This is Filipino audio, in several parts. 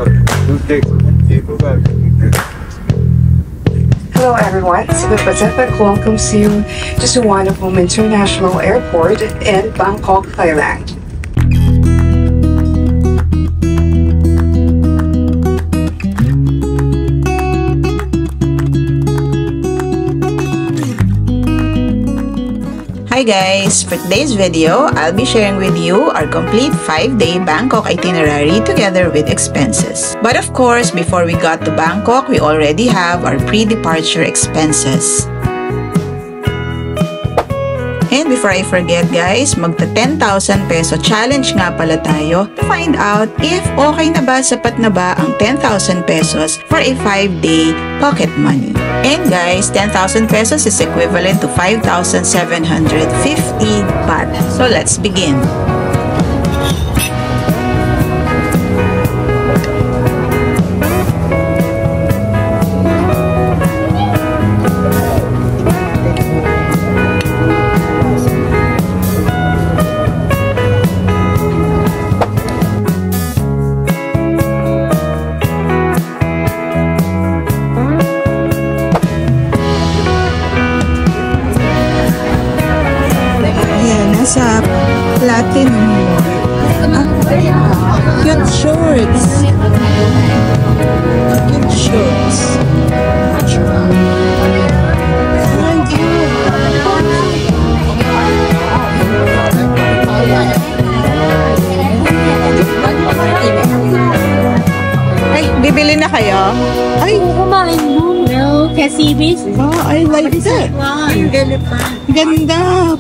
Hello everyone, Cebu Pacific welcomes you to Suvarnabhumi International Airport in Bangkok, Thailand. Hi guys! For today's video, I'll be sharing with you our complete 5-day Bangkok itinerary together with expenses. But of course, before we got to Bangkok, we already have our pre-departure expenses. And before I forget guys, magta 10,000 peso challenge nga pala tayo to find out if okay na ba, sapat na ba ang 10,000 pesos for a 5-day pocket money. And guys, 10,000 pesos is equivalent to 5,750 baht. So let's begin. Sa Platinum cute shorts. Cute shorts. Ay, bibili na kayo? Ay, kumain mo. No, kasi bis. Oh, I like that. Ganda.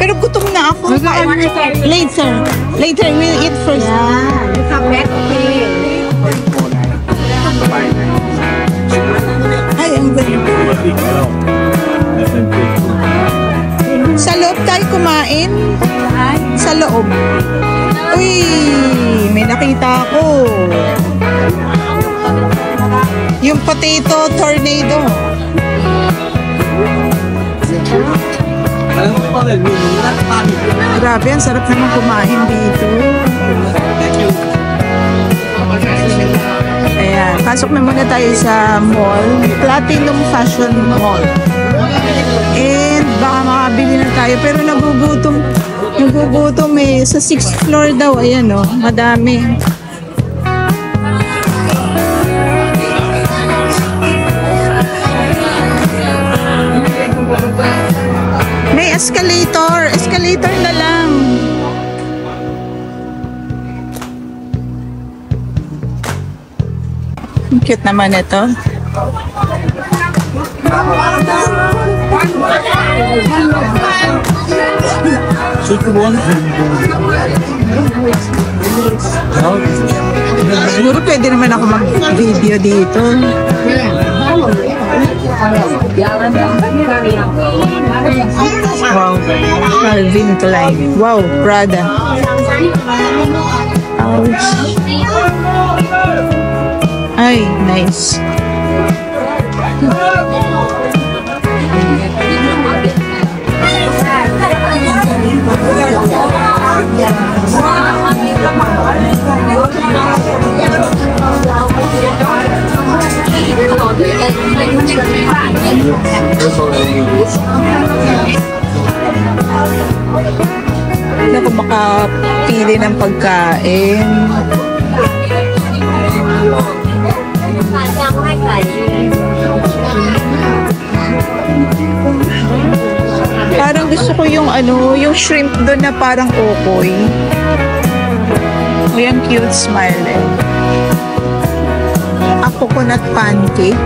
Pero gutom na ako. Later. Later, we'll eat first. Ay, ang ganda. Sa loob tayo kumain. Sa loob. Uy, may nakita ako. Yung potato tornado. Grabe, ang sarap naman kumain dito. Ayan, pasok na muna tayo sa mall. Platinum Fashion Mall. And baka makabili na tayo. Pero nagugutom. Nagugutom eh. Sa 6th floor daw. Ayan o, madami. May escalator. Escalator na lang. Cute naman ito. Siguro pwede naman ako mag-video dito. Wow, Calvin Klein. Wow, Prada. Ouch. Ay, nice. Hindi ako makapili ng pagkain. Parang gusto ko yung yung shrimp doon na parang okoy. O yung cute smile eh. A coconut pancake.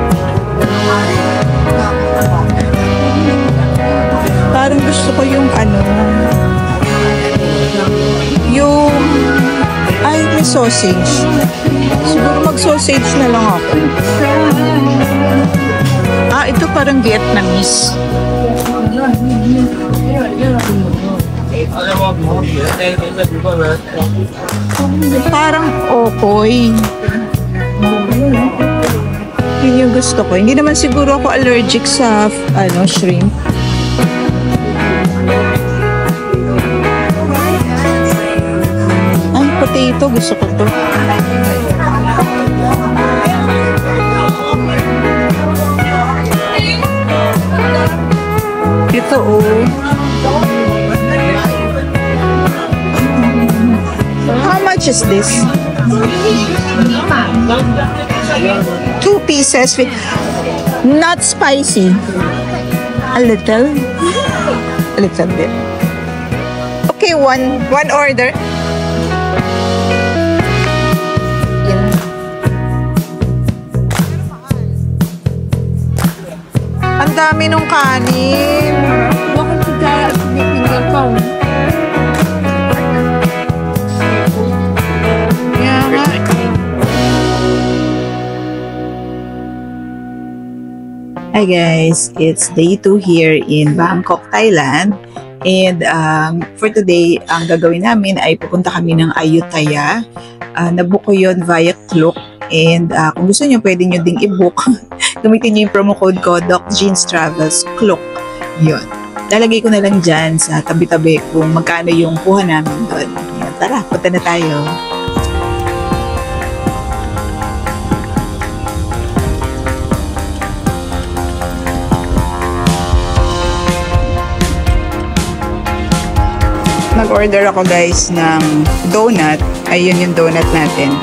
Parang gusto ko yung yung may sausage. Siguro mag-sausage na lang ako. Ito parang Vietnamese. Parang okoy. Yun yung gusto ko. Hindi naman siguro ako allergic sa shrimp. potato. Gusto ko to. Ito, oh. How much is this? 2 pieces with not spicy. A little bit. Okay, one order. Ang dami nung kanin. Bakit kaya pinipingal ko? Kaya nga. Hi guys, it's day 2 here in Bangkok, Thailand. And for today, ang gagawin namin ay pupunta kami ng Ayutthaya. Nabook ko yun via Klook. And kung gusto nyo, pwede nyo ding i-book. Gamitin nyo yung promo code ko, DocJeansTravels, Klook. Yun. Lalagay ko na lang dyan sa tabi-tabi kung magkano yung kuha namin doon. Yan, tara, punta na tayo. Nag-order ako guys ng donut. Ayun yung donut natin.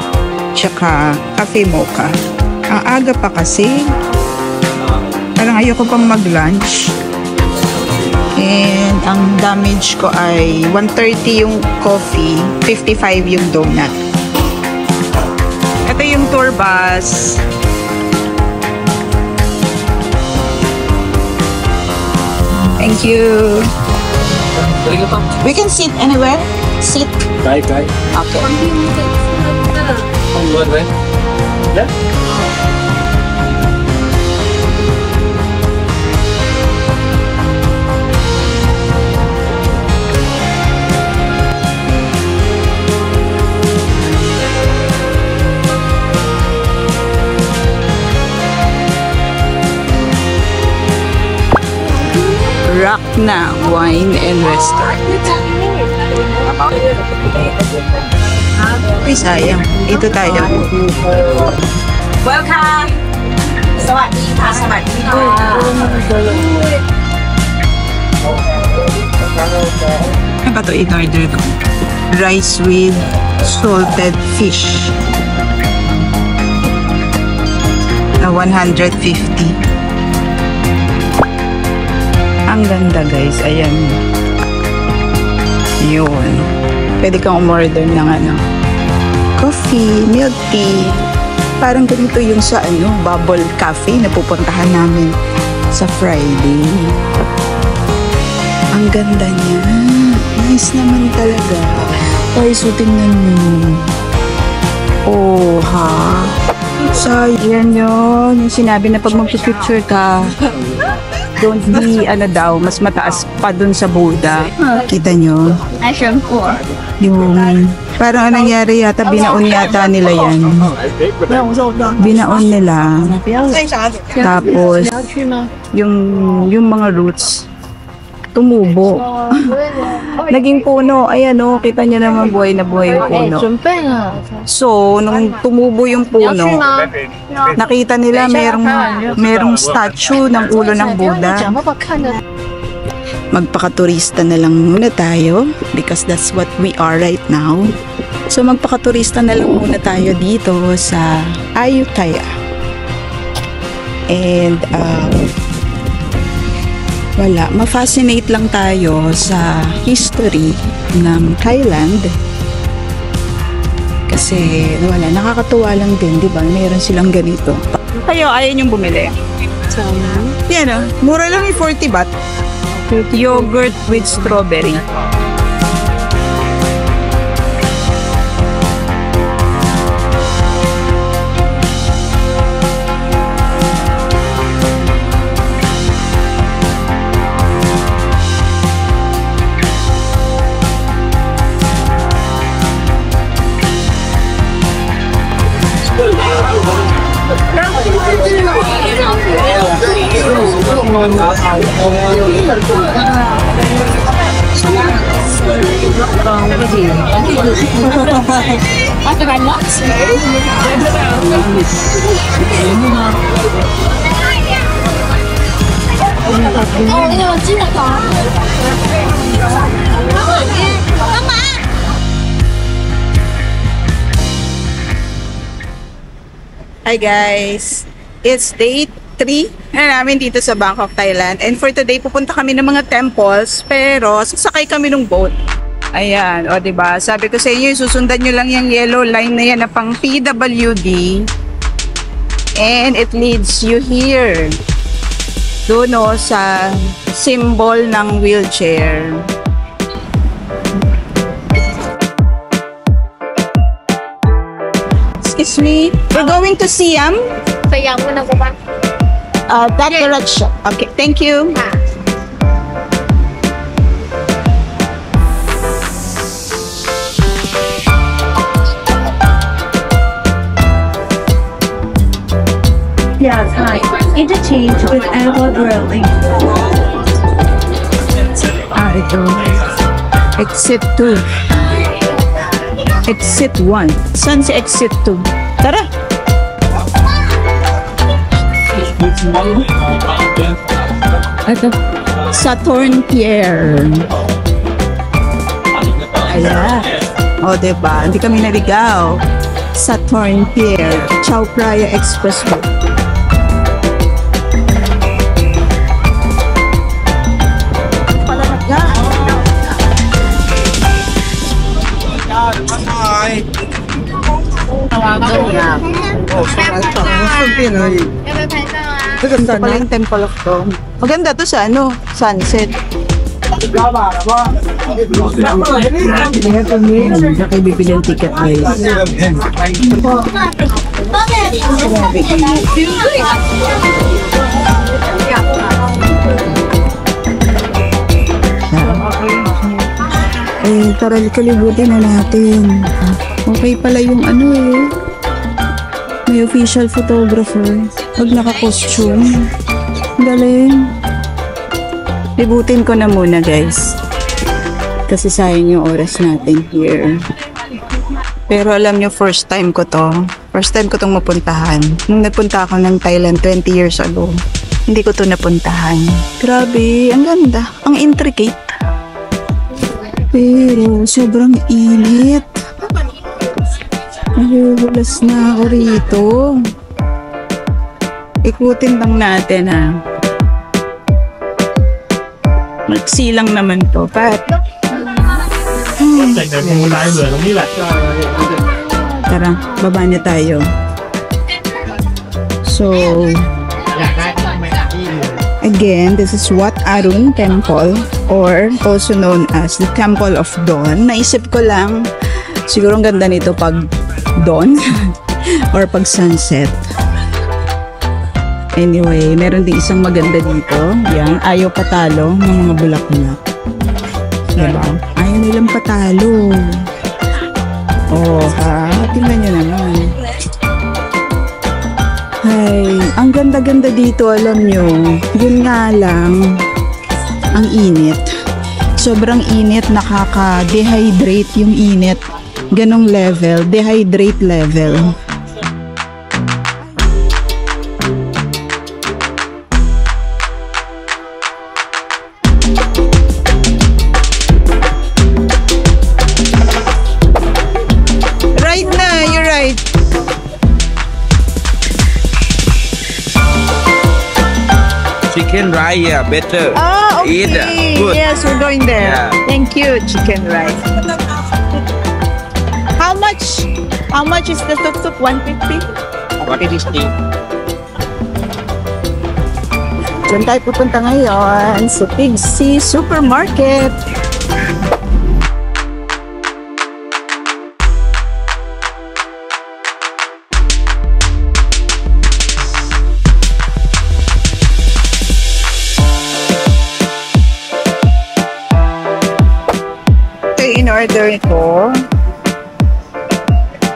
Tsaka cafe mocha. Ang aga pa kasi. Parang ayoko pang mag-lunch. And ang damage ko ay 130 yung coffee, 55 yung donut. Ito yung tour bus. Thank you. We can sit anywhere. Sit. Right. Okay. Right. Yeah. Rakna Wine and Restaurant. Ay, sayang. Ito tayo. Welcome สวัสดีค่ะ สวัสดีค่ะ Ano ba ito in-order ko? Rice with salted fish. 150. Ang ganda guys. Ayan. Yun. Pwede kang umorder ng coffee, milk tea. Parang ganito yung sa bubble cafe na pupuntahan namin sa Friday. Ang ganda niya. Nice naman talaga. Ay, so tingnan mo. Oh, ha? So, yan yun. Yung sinabi na pag mag-picture ka, don't be, mas mataas pa dun sa Buddha. Kita nyo? Yung, parang anong nangyari yata, binaon yata nila yan. Binaon nila. Tapos, yung mga roots, tumubo. Naging puno. Ayan o, kita nyo naman buhay na buhay yung puno. So, nung tumubo yung puno, nakita nila merong statue ng ulo ng Buddha. Magpakaturista na lang muna tayo because that's what we are right now. So, magpakaturista na lang muna tayo dito sa Ayutthaya. And, ma-fascinate lang tayo sa history ng Thailand. Kasi, nakakatuwa lang din, di ba? Meron silang ganito. Kayo, ayaw niyong bumili? Yan o, mura lang yung 40 baht. Yogurt with strawberry. After I'm not哦，因为我记得搞。干嘛？ Hi guys! It's day 3 na namin dito sa Bangkok, Thailand. And for today, pupunta kami ng mga temples, pero sasakay kami ng boat. Ayan, o diba? Sabi ko sa inyo, susundan nyo lang yung yellow line na yan na pang PWD. And it leads you here. Doon o, sa symbol ng wheelchair. Excuse me, we're going to Siam. Sayang mo na ko ba? That direction. Okay, thank you. Yeah, hi. Interchange with Airport Railway. Ito. Exit 2. Exit 1. Saan si exit 2? Tara! Ito. Saturn Pier. Ayan. O, diba? Hindi kami naligaw. Saturn Pier. Chao Phraya Expressway. Maganda pala yung Temple of Dawn. Maganda to sa ano? Sunset. Hindi kayo bibili ng ticket guys. Tara, kalibutin na natin. Okay pala yung ano eh. May official photographer. Pag naka-costume. Galing. Libutin ko na muna guys. Kasi sayang yung oras natin here. Pero alam nyo, first time ko to. First time ko tong mapuntahan. Nung napunta ako ng Thailand 20 years ago, hindi ko to napuntahan. Grabe, ang ganda. Ang intricate. Pero sobrang init. Nahuhulas na ako rito. Ikutin lang natin ha. Magsilang naman to. Pat. Tara, baba niya tayo. So, again, this is Wat Arun Temple or also known as the Temple of Dawn. Naisip ko lang, siguro ang ganda nito pag dawn or pag sunset. Anyway, meron din isang maganda dito. Yan, ayaw patalo ng mga bulaklak. Diba? Ayaw nilang patalo. Oh, ha? Tingnan nyo naman. Ay, ang ganda-ganda dito, alam nyo. Yun nga lang, ang init. Sobrang init, nakaka-dehydrate yung init. Ganong level, dehydrate level. Right na, you're right. Chicken rice, yeah, better. Ah, okay. Eat, good. Yes, we're going there. Yeah. Thank you, chicken rice. How much is the tuk-tuk? 150? What is it? Diyan tayo pupunta ngayon sa Big C Supermarket. Ito in-order ko.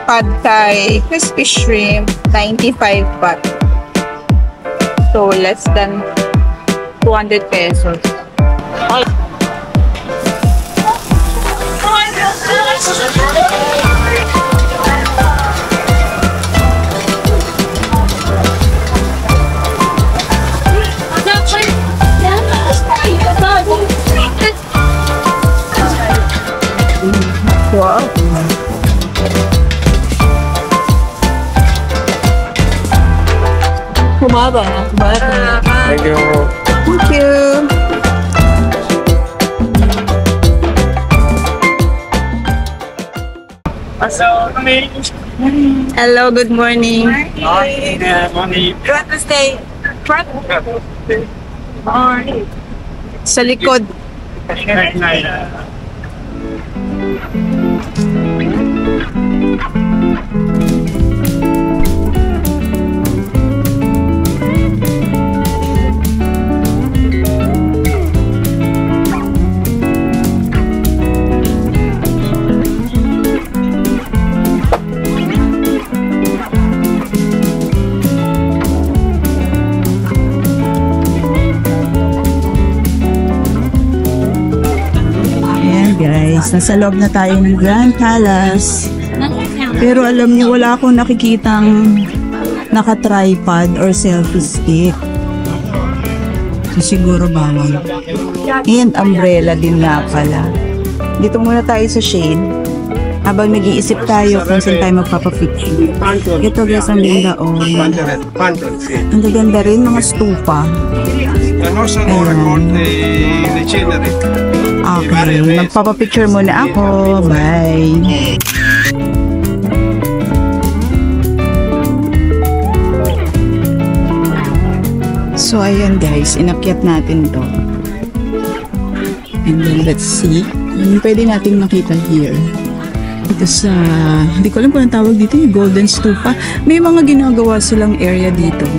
Pad Thai, crispy shrimp, 95 baht. So, less than 200 pesos. Wow. Kumaba. Thank you. Thank you. Hello, good morning. Morning. You want to stay front? Sa likod. Guys, nasa loob na tayo ng Grand Palace. Pero alam niyo, wala akong nakikitang naka-tripod or selfie stick. So siguro bawal. And umbrella din nga pala. Dito muna tayo sa shade. Habang nag-iisip tayo kung saan tayo magpapapicture. Ito guys, ang ganda oh. Ang ganda rin, mga stupa. Okay, magpapapicture muna ako. Bye! So, ayan guys, inakyat natin to. And then, let's see. Ano pwede natin makita here? Ito sa, hindi ko alam kung ang tawag dito, yung Golden Stupa. May mga ginagawa silang area dito.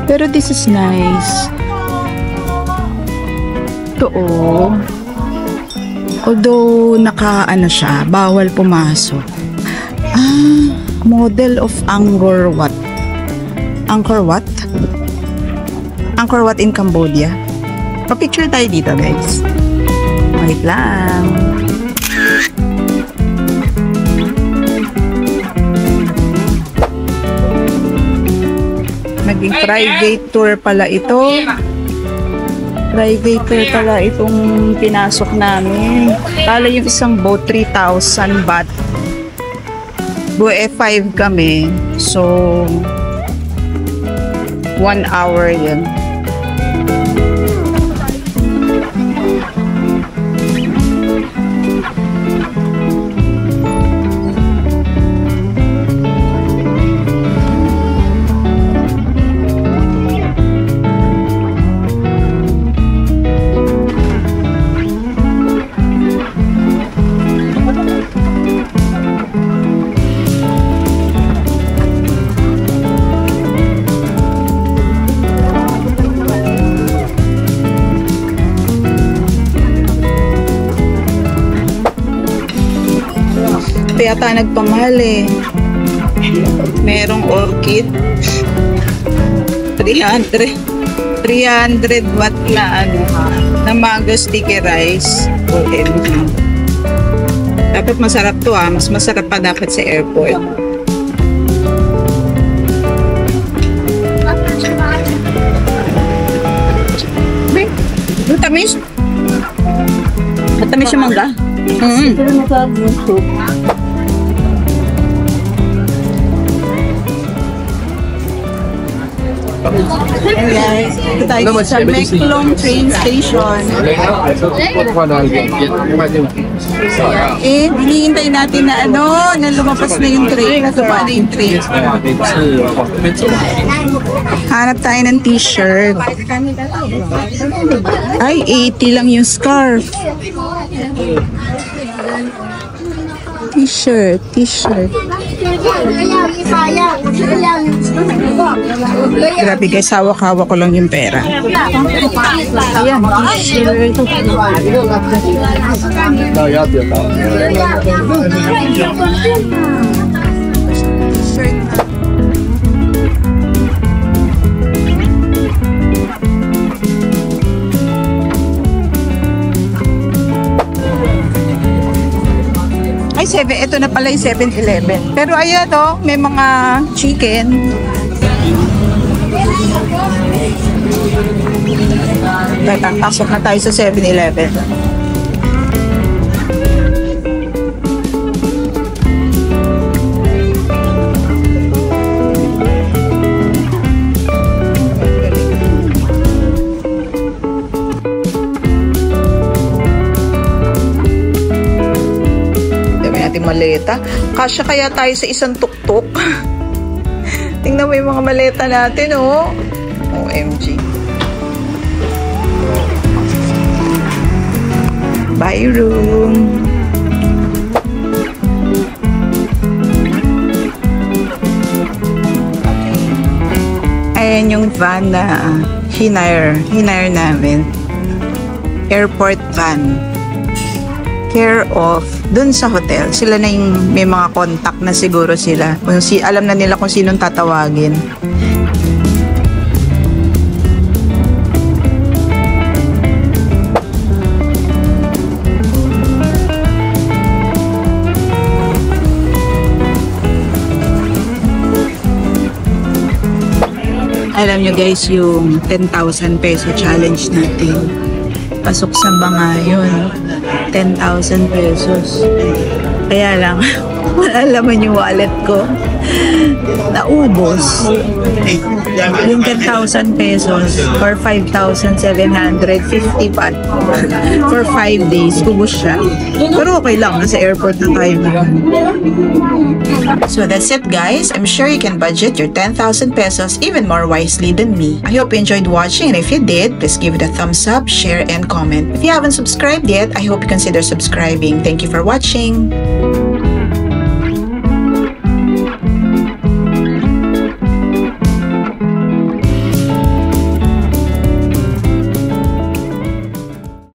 Pero this is nice. Ito oh. Although naka-ano siya, bawal pumasok. Model of Angkor Wat. Angkor Wat? Angkor Wat in Cambodia. Pa-picture tayo dito guys. Wait lang. Naging private tour pala ito. Private tour pala itong pinasok namin. Kala yung isang boat, 3,000 baht. Bue 5 kami. So, 1 hour yun. Yata nagpamahal eh. Merong orchid. 300 watt na ano, na mango sticky rice. OMG. Dapat masarap to ah. Mas masarap pa dapat sa airport. Matamis. Matamis yung mangga. And guys, ito tayo sa Meklong train station. And hinihintay natin na ano, na lumabas na yung train. Nasaba na yung train. Hanap tayo ng t-shirt. Ay, 80 lang yung scarf. T-shirt. Grabe guys, hawak-hawak ko lang yung pera. Ayan, t-shirt. Ay, ito na pala yung 7-Eleven. Pero ayan oh, may mga chicken. Pasok na tayo sa 7-Eleven. ating maleta. Kasya kaya tayo sa isang tuktok. Tingnan mo yung mga maleta natin, oh. OMG. Bye room. Ayan yung van na hinire namin. Airport van. Care of dun sa hotel. Sila na yung may mga contact na siguro sila. Alam na nila kung sinong tatawagin. Alam nyo guys, yung 10,000 peso challenge natin. Pasok sa banga yun. 10,000 pesos. Kaya lang, wala laman yung wallet ko. Naubos. Yung 10,000 pesos or 5,750 pa. For 5 days, kubos siya. Pero okay lang, nasa airport na tayo. So that's it guys. I'm sure you can budget your 10,000 pesos even more wisely than me. I hope you enjoyed watching, and if you did, please give it a thumbs up, share, and comment. If you haven't subscribed yet, I hope you consider subscribing. Thank you for watching.